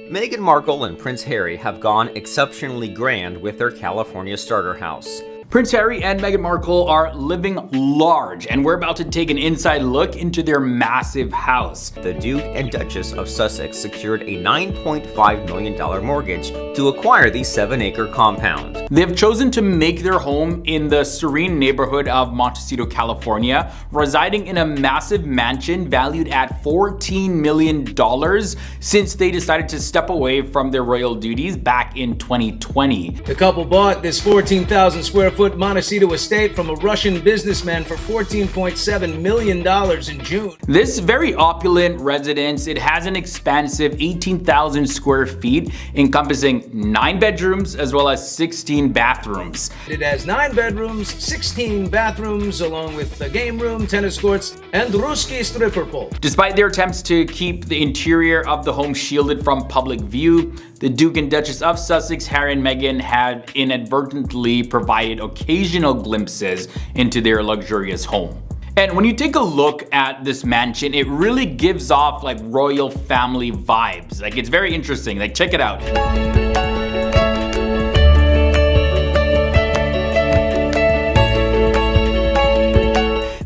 Meghan Markle and Prince Harry have gone exceptionally grand with their California starter house. Prince Harry and Meghan Markle are living large, and we're about to take an inside look into their massive house. The Duke and Duchess of Sussex secured a $9.5 million mortgage to acquire the 7-acre compound. They've chosen to make their home in the serene neighborhood of Montecito, California, residing in a massive mansion valued at $14 million since they decided to step away from their royal duties back in 2020. The couple bought this 14,000 square foot Montecito estate from a Russian businessman for $14.7 million in June. This very opulent residence, it has an expansive 18,000 square feet encompassing 9 bedrooms as well as 16 bathrooms. It has 9 bedrooms, 16 bathrooms, along with a game room, tennis courts, and Ruski stripper pole. Despite their attempts to keep the interior of the home shielded from public view, the Duke and Duchess of Sussex, Harry and Meghan, have inadvertently provided occasional glimpses into their luxurious home. And when you take a look at this mansion, it really gives off like royal family vibes. Like, it's very interesting. Like, check it out.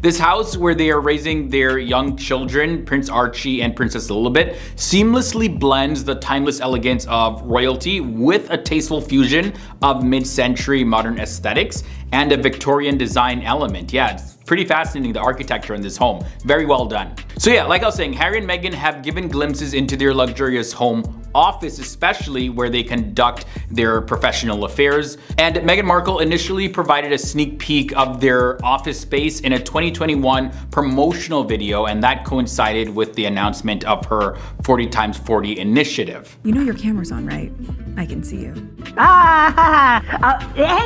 This house, where they are raising their young children, Prince Archie and Princess Lilibet, seamlessly blends the timeless elegance of royalty with a tasteful fusion of mid-century modern aesthetics and a Victorian design element. Yeah, it's pretty fascinating, the architecture in this home. Very well done. So yeah, like I was saying, Harry and Meghan have given glimpses into their luxurious home office, especially where they conduct their professional affairs. And Meghan Markle initially provided a sneak peek of their office space in a 2021 promotional video, and that coincided with the announcement of her 40x40 initiative. You know your camera's on, right? I can see you. Hang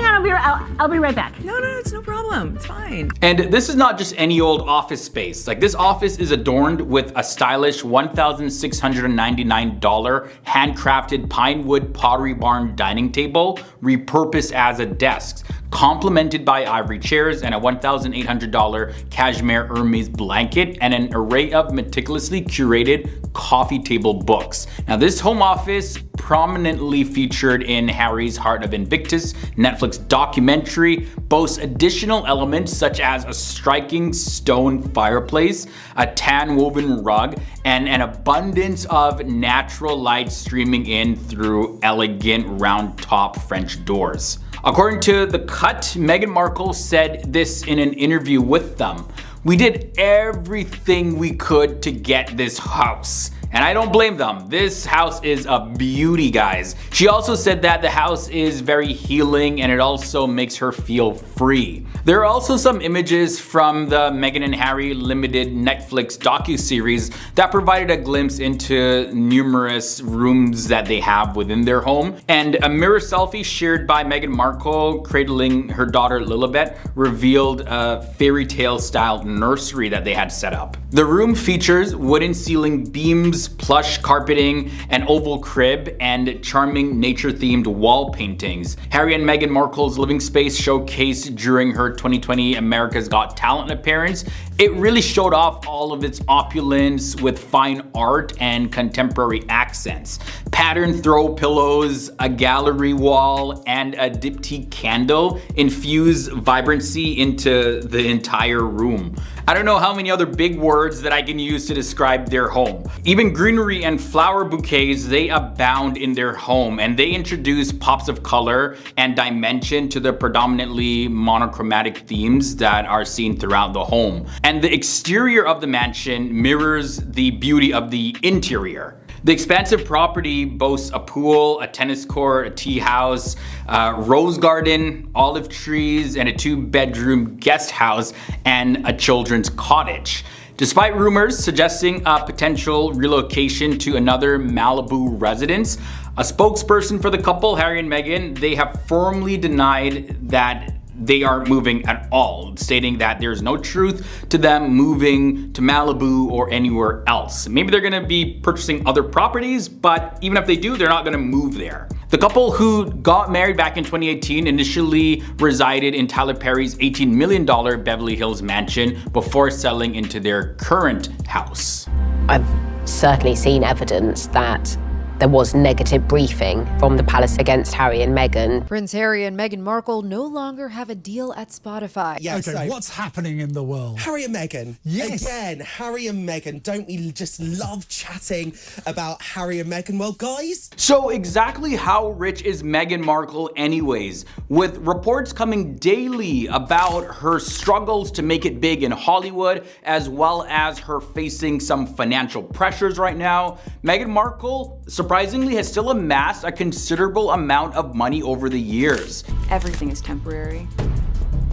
on, I'll be right back. No, it's no problem. It's fine. And this is not just any old office space. Like, this office is adorned with a stylish $1,699 handcrafted pine wood Pottery Barn dining table, repurposed as a desk, complemented by ivory chairs and a $1,800 cashmere Hermes blanket, and an array of meticulously curated coffee table books. Now, this home office, prominently featured in Harry's Heart of Invictus Netflix documentary, boasts additional elements such as a striking stone fireplace, a tan woven rug, and an abundance of natural light streaming in through elegant round top French doors. According to The Cut, Meghan Markle said this in an interview with them: "We did everything we could to get this house." And I don't blame them. This house is a beauty, guys. She also said that the house is very healing and it also makes her feel free. There are also some images from the Meghan and Harry limited Netflix docuseries that provided a glimpse into numerous rooms that they have within their home. And a mirror selfie shared by Meghan Markle cradling her daughter Lilibet revealed a fairy tale style nursery that they had set up. The room features wooden ceiling beams, plush carpeting, an oval crib, and charming nature-themed wall paintings. Harry and Meghan Markle's living space showcased during her 2020 America's Got Talent appearance. It really showed off all of its opulence with fine art and contemporary accents. Patterned throw pillows, a gallery wall, and a diptyque candle infuse vibrancy into the entire room. I don't know how many other big words that I can use to describe their home. Even greenery and flower bouquets, they abound in their home, and they introduce pops of color and dimension to the predominantly monochromatic themes that are seen throughout the home. And the exterior of the mansion mirrors the beauty of the interior. The expansive property boasts a pool, a tennis court, a tea house, rose garden, olive trees, and a 2-bedroom guest house and a children's cottage. Despite rumors suggesting a potential relocation to another Malibu residence, a spokesperson for the couple, Harry and Meghan, they have firmly denied that they aren't moving at all, stating that there's no truth to them moving to Malibu or anywhere else. Maybe they're gonna be purchasing other properties, but even if they do, they're not gonna move there. The couple, who got married back in 2018, initially resided in Tyler Perry's $18 million Beverly Hills mansion before settling into their current house. I've certainly seen evidence that there was negative briefing from the palace against Harry and Meghan. Prince Harry and Meghan Markle no longer have a deal at Spotify. Yeah, Okay, so what's happening in the world? Harry and Meghan. Yes. Again, Harry and Meghan. Don't we just love chatting about Harry and Meghan? Well, guys. So exactly how rich is Meghan Markle anyways? With reports coming daily about her struggles to make it big in Hollywood, as well as her facing some financial pressures right now, Meghan Markle surprisingly has still amassed a considerable amount of money over the years. Everything is temporary.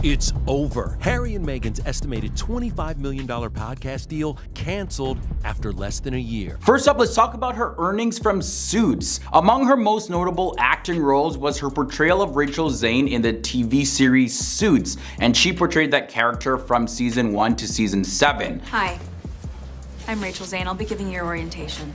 It's over. Harry and Meghan's estimated $25 million podcast deal canceled after less than a year. First up, let's talk about her earnings from Suits. Among her most notable acting roles was her portrayal of Rachel Zane in the TV series Suits, and she portrayed that character from season 1 to season 7. Hi, I'm Rachel Zane. I'll be giving you your orientation.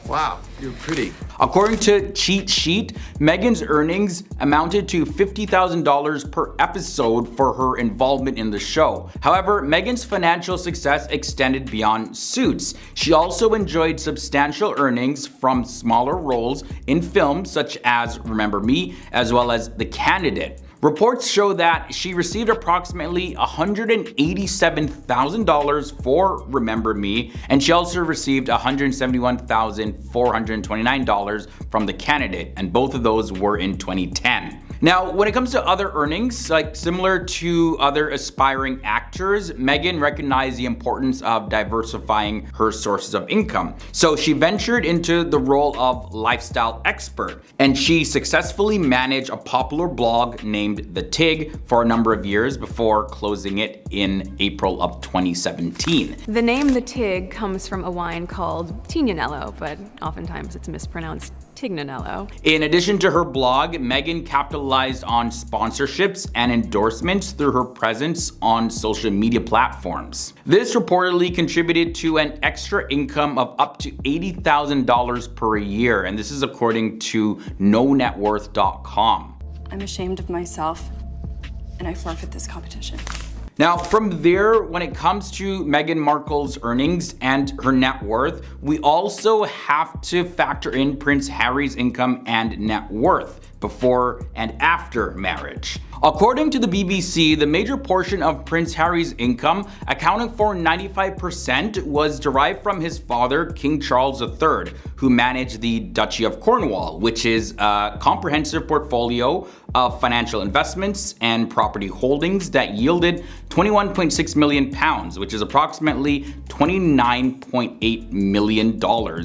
Wow, you're pretty. According to Cheat Sheet, Meghan's earnings amounted to $50,000 per episode for her involvement in the show. However, Meghan's financial success extended beyond Suits. She also enjoyed substantial earnings from smaller roles in films such as Remember Me, as well as The Candidate. Reports show that she received approximately $187,000 for Remember Me, and she also received $171,429 from The Candidate, and both of those were in 2010. Now, when it comes to other earnings, like similar to other aspiring actors, Meghan recognized the importance of diversifying her sources of income. So she ventured into the role of lifestyle expert, and she successfully managed a popular blog named The Tig for a number of years before closing it in April of 2017. The name The Tig comes from a wine called Tignanello, but oftentimes it's mispronounced Tignanello. In addition to her blog, Meghan capitalized on sponsorships and endorsements through her presence on social media platforms. This reportedly contributed to an extra income of up to $80,000 per year, and this is according to KnowNetWorth.com. I'm ashamed of myself, and I forfeit this competition. Now, from there, when it comes to Meghan Markle's earnings and her net worth, we also have to factor in Prince Harry's income and net worth before and after marriage. According to the BBC, the major portion of Prince Harry's income, accounting for 95%, was derived from his father, King Charles III, who managed the Duchy of Cornwall, which is a comprehensive portfolio of financial investments and property holdings that yielded £21.6 million, which is approximately $29.8 million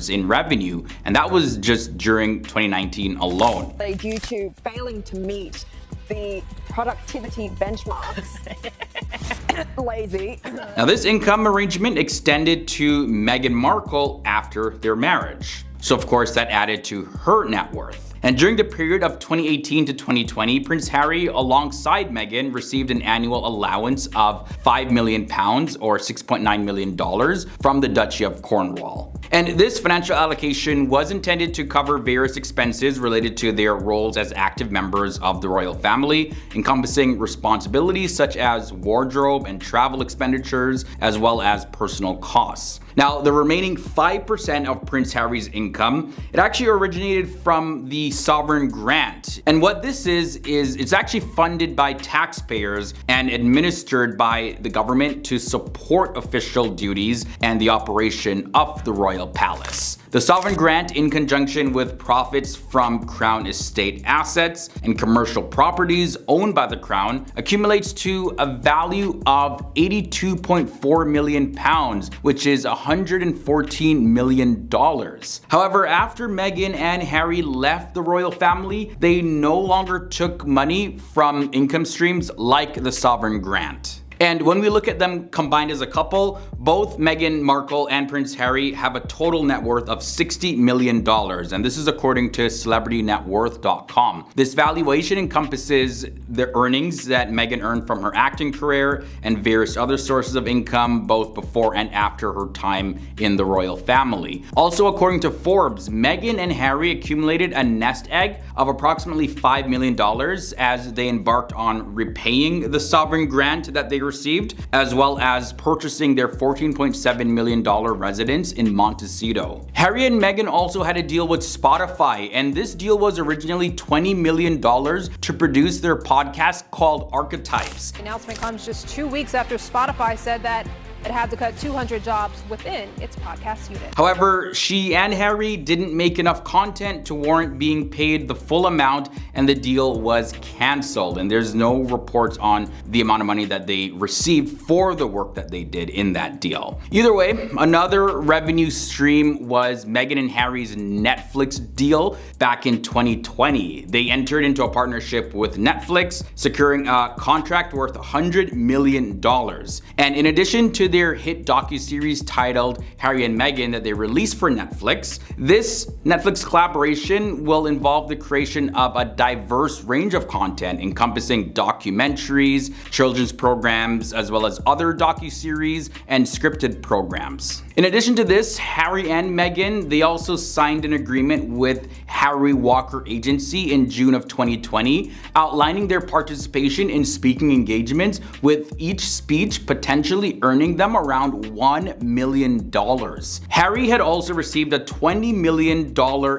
in revenue, and that was just during 2019 alone. Due to failing to meet the productivity benchmarks. Lazy. Now, this income arrangement extended to Meghan Markle after their marriage. So of course that added to her net worth. And during the period of 2018 to 2020, Prince Harry, alongside Meghan, received an annual allowance of £5 million or $6.9 million from the Duchy of Cornwall. And this financial allocation was intended to cover various expenses related to their roles as active members of the royal family, encompassing responsibilities such as wardrobe and travel expenditures, as well as personal costs. Now, the remaining 5% of Prince Harry's income, it actually originated from the sovereign grant. And what this is it's actually funded by taxpayers and administered by the government to support official duties and the operation of the royal palace. The sovereign grant, in conjunction with profits from Crown estate assets and commercial properties owned by the Crown, accumulates to a value of £82.4 million, which is $114 million. However, after Meghan and Harry left the royal family, they no longer took money from income streams like the sovereign grant. And when we look at them combined as a couple, both Meghan Markle and Prince Harry have a total net worth of $60 million. And this is according to CelebrityNetWorth.com. This valuation encompasses the earnings that Meghan earned from her acting career and various other sources of income, both before and after her time in the royal family. Also, according to Forbes, Meghan and Harry accumulated a nest egg of approximately $5 million as they embarked on repaying the sovereign grant that they received, as well as purchasing their $14.7 million residence in Montecito. Harry and Meghan also had a deal with Spotify, and this deal was originally $20 million to produce their podcast called Archetypes. The announcement comes just 2 weeks after Spotify said that it had to cut 200 jobs within its podcast unit. However, she and Harry didn't make enough content to warrant being paid the full amount, and the deal was cancelled. And there's no reports on the amount of money that they received for the work that they did in that deal. Either way, another revenue stream was Meghan and Harry's Netflix deal back in 2020. They entered into a partnership with Netflix, securing a contract worth $100 million. And in addition to their hit docuseries titled Harry and Meghan that they released for Netflix, this Netflix collaboration will involve the creation of a diverse range of content encompassing documentaries, children's programs, as well as other docuseries and scripted programs. In addition to this, Harry and Meghan, they also signed an agreement with Harry Walker Agency in June of 2020, outlining their participation in speaking engagements, with each speech potentially earning them around $1 million. Harry had also received a $20 million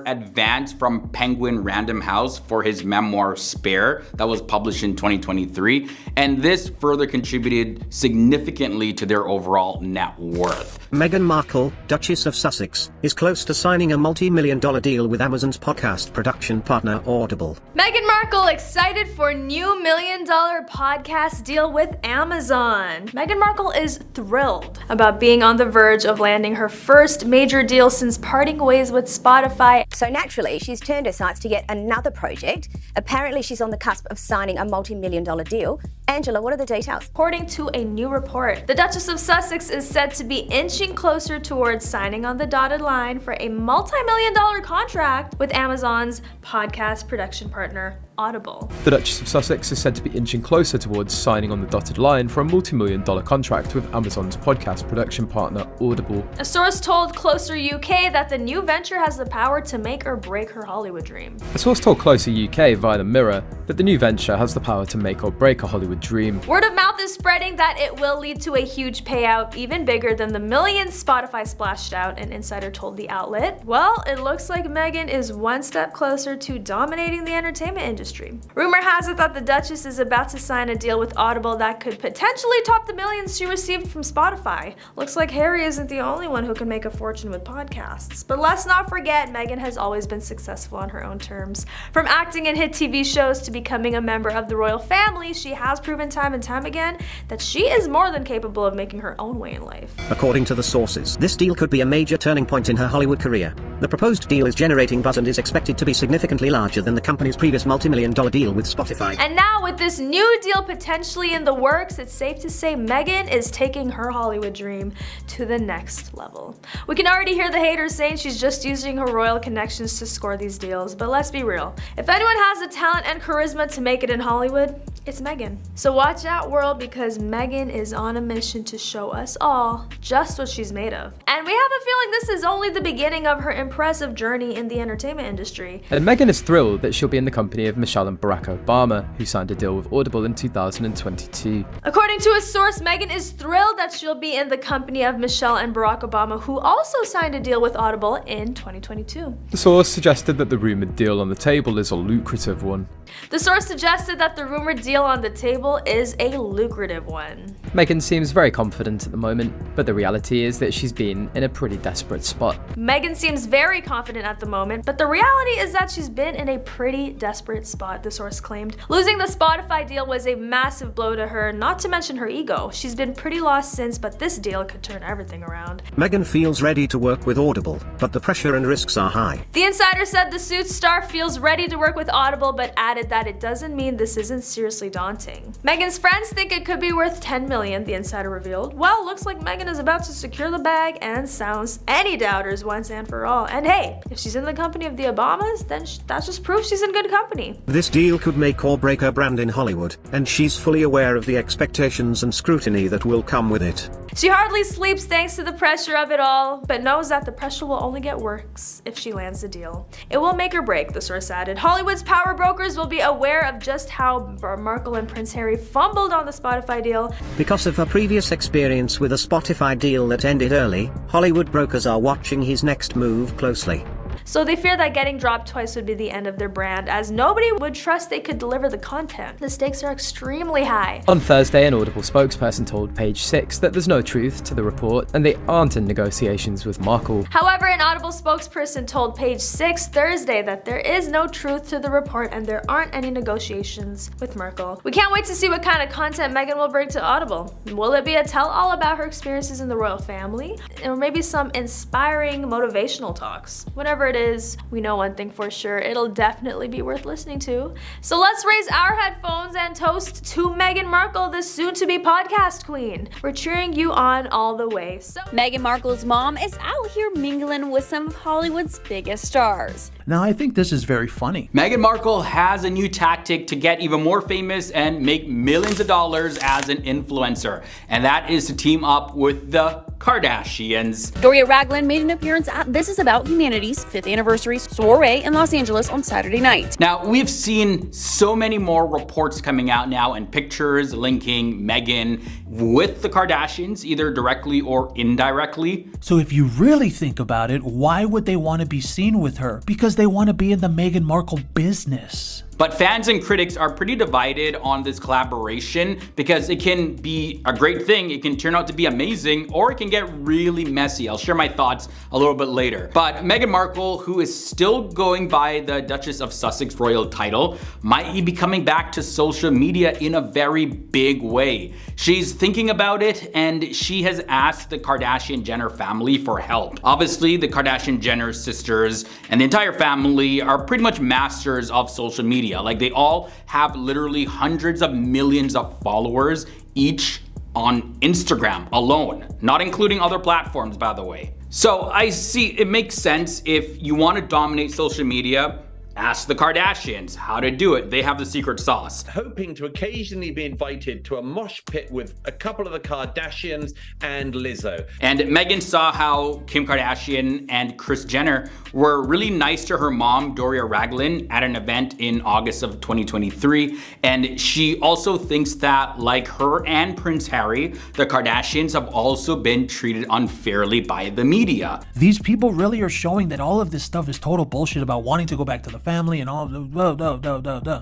advance from Penguin Random House for his memoir Spare that was published in 2023, and this further contributed significantly to their overall net worth. Meghan Markle, Duchess of Sussex, is close to signing a multi-million-dollar deal with Amazon's podcast production partner Audible. Meghan Markle excited for new million-dollar podcast deal with Amazon. Meghan Markle is thrilled about being on the verge of landing her first major deal since parting ways with Spotify. So naturally, she's turned her sights to yet another project. Apparently, she's on the cusp of signing a multi-million-dollar deal. Angela, what are the details? According to a new report, the Duchess of Sussex is said to be inching closer towards signing on the dotted line for a multi-million-dollar contract with Amazon's podcast production partner, Audible. The Duchess of Sussex is said to be inching closer towards signing on the dotted line for a multi-million-dollar contract with Amazon's podcast production partner, Audible. A source told Closer UK that the new venture has the power to make or break her Hollywood dream. A source told Closer UK via the Mirror that the new venture has the power to make or break a Hollywood dream. Word of mouth is spreading that it will lead to a huge payout, even bigger than the millions Spotify splashed out, an insider told the outlet. Well, it looks like Meghan is one step closer to dominating the entertainment industry. Rumor has it that the Duchess is about to sign a deal with Audible that could potentially top the millions she received from Spotify. Looks like Harry isn't the only one who can make a fortune with podcasts. But let's not forget, Meghan has always been successful on her own terms. From acting in hit TV shows to becoming a member of the royal family, she has proven time and time again that she is more than capable of making her own way in life. According to the sources, this deal could be a major turning point in her Hollywood career. The proposed deal is generating buzz and is expected to be significantly larger than the company's previous multi-million-dollar deal with Spotify. And now with this new deal potentially in the works, it's safe to say Meghan is taking her Hollywood dream to the next level. We can already hear the haters saying she's just using her royal connections to score these deals, but let's be real. If anyone has the talent and charisma to make it in Hollywood, it's Meghan. So watch out, world, because Meghan is on a mission to show us all just what she's made of. And we have a feeling this is only the beginning of her impressive journey in the entertainment industry. And Meghan is thrilled that she'll be in the company of Michelle and Barack Obama, who signed a deal with Audible in 2022. According to a source, Meghan is thrilled that she'll be in the company of Michelle and Barack Obama, who also signed a deal with Audible in 2022. The source suggested that the rumoured deal on the table is a lucrative one. The source suggested that the rumored deal on the table is a lucrative one. Meghan seems very confident at the moment, but the reality is that she's been in a pretty desperate spot. Meghan seems very confident at the moment, but the reality is that she's been in a pretty desperate spot, the source claimed. Losing the Spotify deal was a massive blow to her, not to mention her ego. She's been pretty lost since, but this deal could turn everything around. Meghan feels ready to work with Audible, but the pressure and risks are high. The insider said the Suits star feels ready to work with Audible, but added that it doesn't mean this isn't seriously daunting. Meghan's friends think it could be worth $10 million, the insider revealed. Well, looks like Meghan is about to secure the bag and silence any doubters once and for all. And hey, if she's in the company of the Obamas, then that's just proof she's in good company. This deal could make or break her brand in Hollywood, and she's fully aware of the expectations and scrutiny that will come with it. She hardly sleeps thanks to the pressure of it all, but knows that the pressure will only get worse if she lands the deal. It will make or break, the source added. Hollywood's power brokers will be aware of just how Markle and Prince Harry fumbled on the Spotify deal. Because of her previous experience with a Spotify deal that ended early, Hollywood brokers are watching his next move closely. So they fear that getting dropped twice would be the end of their brand, as nobody would trust they could deliver the content. The stakes are extremely high. On Thursday, an Audible spokesperson told Page 6 that there's no truth to the report and they aren't in negotiations with Markle. However, an Audible spokesperson told Page 6 Thursday that there is no truth to the report and there aren't any negotiations with Markle. We can't wait to see what kind of content Meghan will bring to Audible. Will it be a tell-all about her experiences in the royal family? Or maybe some inspiring motivational talks? Whatever it is, we know one thing for sure, it'll definitely be worth listening to. So let's raise our headphones and toast to Meghan Markle, the soon-to-be podcast queen. We're cheering you on all the way. So Meghan Markle's mom is out here mingling with some of Hollywood's biggest stars. Now, I think this is very funny. Meghan Markle has a new tactic to get even more famous and make millions of dollars as an influencer, and that is to team up with the Kardashians. Doria Ragland made an appearance at This Is About Humanity's 5th anniversary soiree in Los Angeles on Saturday night. Now, we've seen so many more reports coming out now and pictures linking Meghan with the Kardashians, either directly or indirectly. So if you really think about it, why would they want to be seen with her? Because they want to be in the Meghan Markle business. But fans and critics are pretty divided on this collaboration because it can be a great thing, it can turn out to be amazing, or it can get really messy. I'll share my thoughts a little bit later. But Meghan Markle, who is still going by the Duchess of Sussex royal title, might be coming back to social media in a very big way. She's thinking about it and she has asked the Kardashian-Jenner family for help. Obviously, the Kardashian-Jenner sisters and the entire family are pretty much masters of social media. Like, they all have literally hundreds of millions of followers each on Instagram alone, not including other platforms, by the way. So I see it makes sense if you want to dominate social media. Ask the Kardashians how to do it. They have the secret sauce. Hoping to occasionally be invited to a mosh pit with a couple of the Kardashians and Lizzo. And Meghan saw how Kim Kardashian and Kris Jenner were really nice to her mom, Doria Ragland, at an event in August of 2023. And she also thinks that, like her and Prince Harry, the Kardashians have also been treated unfairly by the media. These people really are showing that all of this stuff is total bullshit about wanting to go back to the family and all of the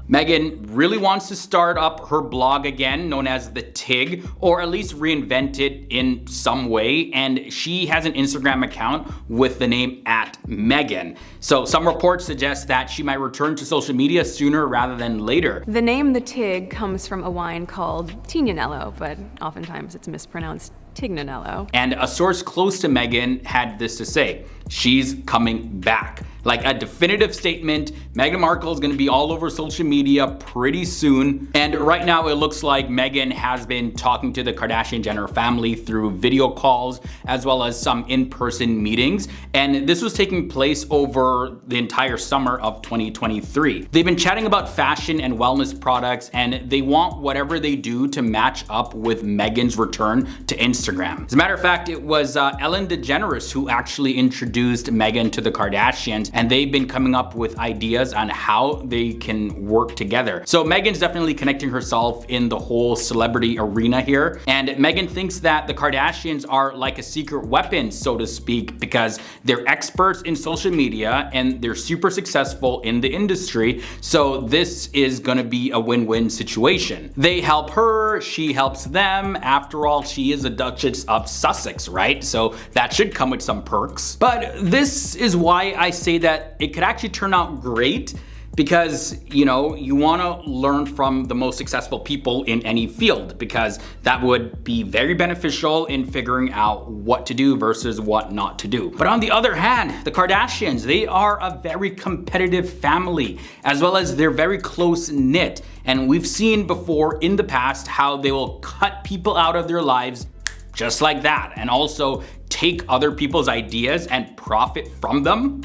Meghan really wants to start up her blog again, known as the TIG, or at least reinvent it in some way, and she has an Instagram account with the name @Meghan. So some reports suggest that she might return to social media sooner rather than later. The name the TIG comes from a wine called Tignanello, but oftentimes it's mispronounced Tignanello. And a source close to Meghan had this to say: she's coming back. Like a definitive statement. Meghan Markle is going to be all over social media pretty soon. And right now it looks like Meghan has been talking to the Kardashian-Jenner family through video calls as well as some in-person meetings. And this was taking place over the entire summer of 2023. They've been chatting about fashion and wellness products, and they want whatever they do to match up with Meghan's return to Instagram. As a matter of fact, it was Ellen DeGeneres who actually introduced Meghan to the Kardashians, and they've been coming up with ideas on how they can work together. So Meghan's definitely connecting herself in the whole celebrity arena here, and Meghan thinks that the Kardashians are like a secret weapon, so to speak, because they're experts in social media and they're super successful in the industry. So this is gonna be a win-win situation. They help her, she helps them. After all, she is a Duchess of Sussex, right? So that should come with some perks. But this is why I say that it could actually turn out great, because, you know, you want to learn from the most successful people in any field, because that would be very beneficial in figuring out what to do versus what not to do. But on the other hand, the Kardashians, they are a very competitive family, as well as they're very close knit. And we've seen before in the past how they will cut people out of their lives just like that, and also take other people's ideas and profit from them.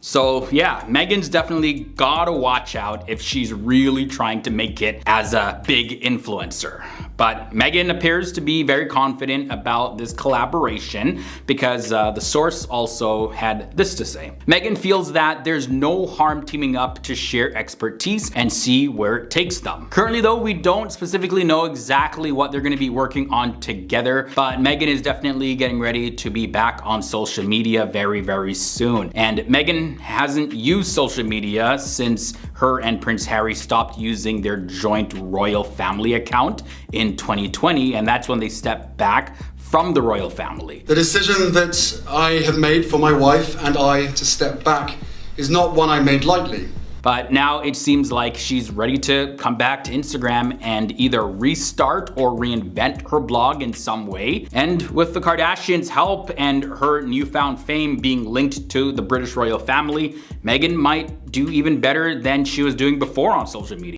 So yeah, Meghan's definitely gotta watch out if she's really trying to make it as a big influencer. But Meghan appears to be very confident about this collaboration because the source also had this to say. Meghan feels that there's no harm teaming up to share expertise and see where it takes them. Currently though, we don't specifically know exactly what they're going to be working on together, but Meghan is definitely getting ready to be back on social media very, very soon. And Meghan hasn't used social media since her and Prince Harry stopped using their joint royal family account in 2020, and that's when they stepped back from the royal family. The decision that I have made for my wife and I to step back is not one I made lightly. But now it seems like she's ready to come back to Instagram and either restart or reinvent her blog in some way. And with the Kardashians' help and her newfound fame being linked to the British royal family, Meghan might do even better than she was doing before on social media.